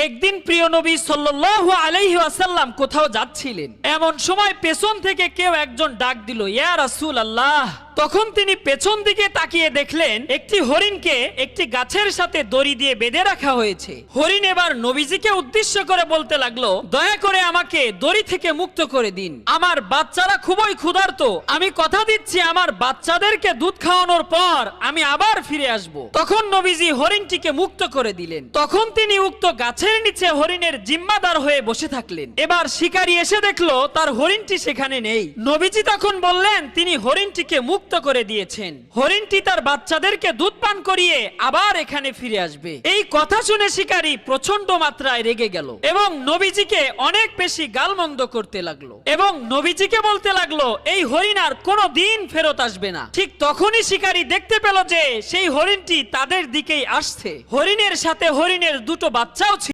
একদিন প্রিয় নবী সাল্লাল্লাহু আলাইহি ওয়াসাল্লাম কোথাও যাচ্ছিলেন। এমন সময় পেছন থেকে কেউ একজন ডাক দিল, ইয়া রাসূলুল্লাহ। তখন তিনি পেছন দিকে তাকিয়ে দেখলেন একটি হরিণকে একটি গাছের সাথে দড়ি দিয়ে বেঁধে রাখা হয়েছে। হরিণ এবার নবীজিকে উদ্দেশ্য করে বলতে লাগলো, দয়া করে আমাকে দড়ি থেকে মুক্ত করে দিন, আমার বাচ্চারা খুবই ক্ষুধার্ত, আমি কথা দিচ্ছি আমার বাচ্চাদেরকে দুধ খাওয়ানোর পর আমি আবার ফিরে আসব। তখন নবীজি হরিণটিকে মুক্ত করে দিলেন। তখন তিনি উক্ত গাছের নিচে হরিণের জিম্মাদার হয়ে বসে থাকলেন। এবার শিকারী এসে দেখলো তার হরিণটি সেখানে নেই। নবীজি তখন বললেন তিনি হরিণটিকে মুক্ত করে দিয়েছেন, হরিণটি তার বাচ্চাদেরকে দুধ পান করিয়ে আবার এখানে ফিরে আসবে। এই কথা শুনে শিকারী প্রচন্ড মাত্রায় রেগে গেল এবং নবীজিকে অনেক বেশি গালমন্দ করতে লাগলো এবং নবীজিকে বলতে লাগলো এই হরিণ আর কোনোদিন ফেরত আসবে না। ঠিক তখনই শিকারী দেখতে পেল যে সেই হরিণটি তাদের দিকেই আসছে। হরিণের সাথে হরিণের দুটো বাচ্চাও ছিল।